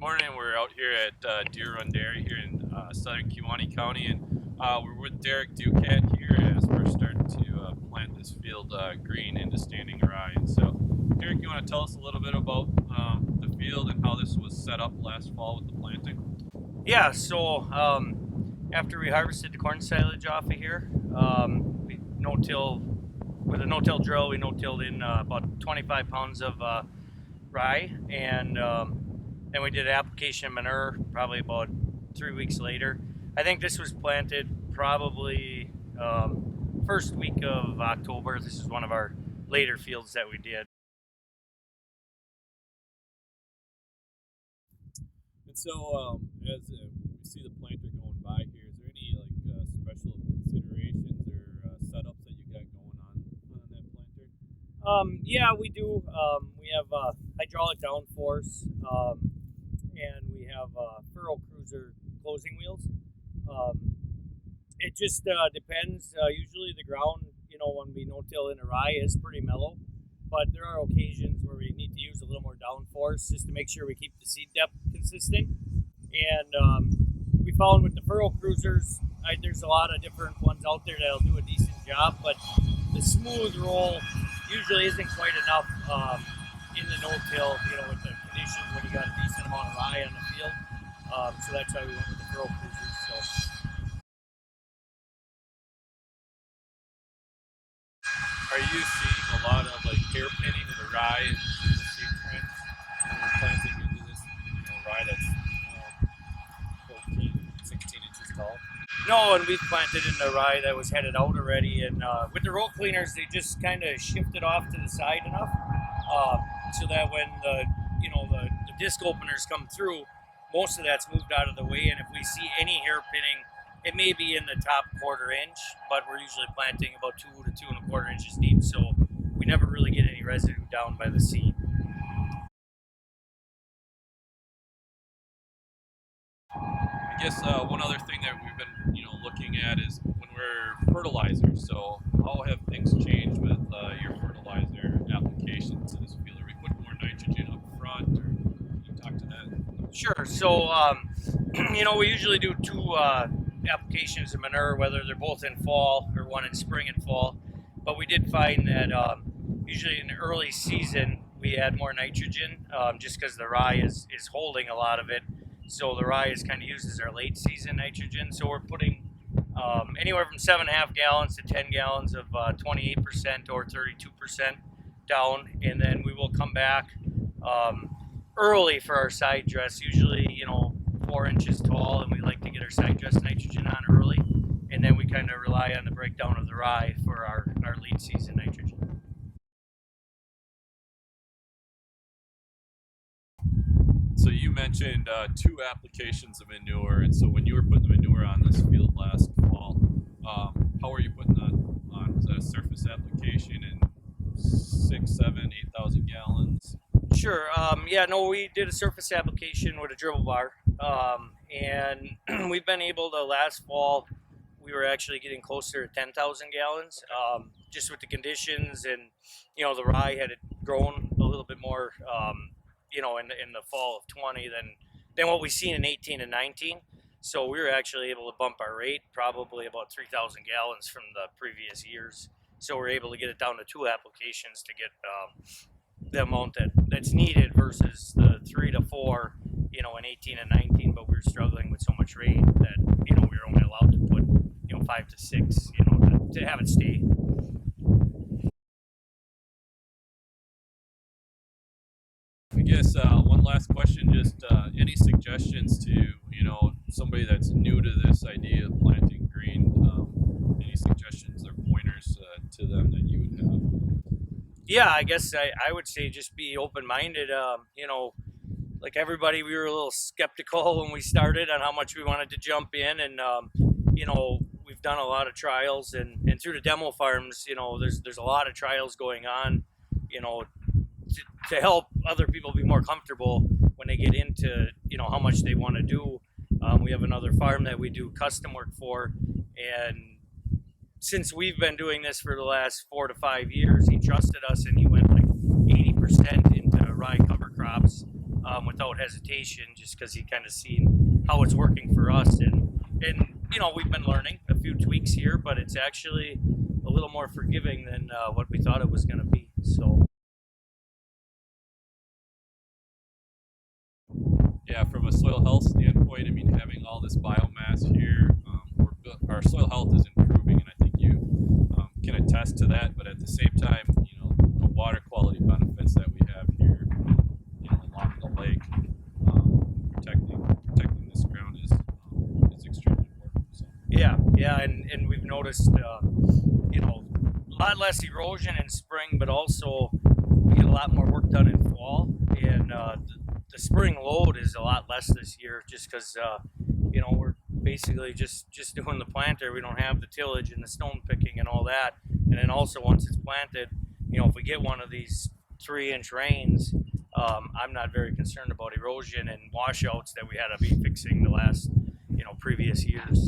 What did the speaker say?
Morning. We're out here at Deer Run Dairy here in southern Kewaunee County, and we're with Derek Ducat here as we're starting to plant this field green into standing rye. And so, Derek, you want to tell us a little bit about the field and how this was set up last fall with the planting? Yeah, so after we harvested the corn silage off of here, we no-till with a no-till drill. We no-tilled in about 25 pounds of rye, and then we did application of manure probably about 3 weeks later. I think this was planted probably first week of October. This is one of our later fields that we did. And so, as we see the planter going by here, is there any special considerations or setups that you got going on that planter? Yeah, we do. We have hydraulic downforce, and we have furrow cruiser closing wheels. Um, it just depends. Usually, the ground, when we no-till in a rye, is pretty mellow, but there are occasions where we need to use a little more downforce just to make sure we keep the seed depth consistent. And we found with the furrow cruisers, there's a lot of different ones out there that'll do a decent job, but the smooth roll usually isn't quite enough in the no-till, with the conditions when you got a decent amount of rye on the field. So that's why we went with the furrow cruisers. So Are you seeing a lot of hairpinning of the rye in the seed trends when we're planting into this rye that's 14, 16 inches tall? no, and we've planted in the rye that was headed out already, and with the roll cleaners, they just kind of shifted off to the side enough so that when the disc openers come through, most of that's moved out of the way. And if we see any hairpinning, it may be in the top quarter inch, but we're usually planting about 2 to 2.25 inches deep, so we never really get any residue down by the seed. I guess one other thing that we've been looking at is when we're fertilizers. So how have things changed with your fertilizer applications to this field? Are we putting more nitrogen up front, or can you talk to that? Sure. So, we usually do two applications of manure, whether they're both in fall or one in spring and fall. But we did find that usually in the early season we add more nitrogen just because the rye is holding a lot of it. So the rye is kind of used as our late season nitrogen. So we're putting anywhere from 7.5 gallons to 10 gallons of 28% or 32% down, and then we will come back early for our side dress, usually 4 inches tall, and we like to get our side dress nitrogen on early, and then we kind of rely on the breakdown of the rye for our late season nitrogen. So you mentioned two applications of manure, and so when you were putting the manure on this field last fall, how were you putting that on? Was that a surface application in 6, 7, 8,000 gallons? Sure. Yeah, no, we did a surface application with a dribble bar, and we've been able to. Last fall, we were actually getting closer to 10,000 gallons, just with the conditions, and the rye had grown a little bit more, in the fall of 20 than what we've seen in 18 and 19. So we were actually able to bump our rate probably about 3,000 gallons from the previous years. So we're able to get it down to two applications to get the amount that's needed versus the 3 to 4, in 18 and 19. But we were struggling with so much rain that we were only allowed to put 5 to 6, to have it stay. I guess one last question, just any suggestions to somebody that's new to this idea of planting green? Any suggestions or pointers to them that you would have? Yeah, I guess I would say just be open-minded. Like everybody, we were a little skeptical when we started on how much we wanted to jump in, and we've done a lot of trials, and through the demo farms, there's a lot of trials going on, to help other people be more comfortable when they get into how much they want to do. We have another farm that we do custom work for, and since we've been doing this for the last 4 to 5 years, he trusted us, and he went like 80% into rye cover crops without hesitation, just because he kind of seen how it's working for us, and we've been learning a few tweaks here, but it's actually a little more forgiving than what we thought it was going to be. So. Yeah, from a soil health standpoint, I mean, having all this biomass here, our soil health is improving, and I think you can attest to that. But at the same time, the water quality benefits that we have here, along the lake, protecting this ground is extremely important. So. Yeah, and we've noticed, a lot less erosion in spring, but also we get a lot more work done in fall, and the spring load is a lot less this year, just because we're basically just doing the planter. We don't have the tillage and the stone picking and all that, and then also once it's planted, if we get one of these 3-inch rains, I'm not very concerned about erosion and washouts that we had to be fixing the last previous years.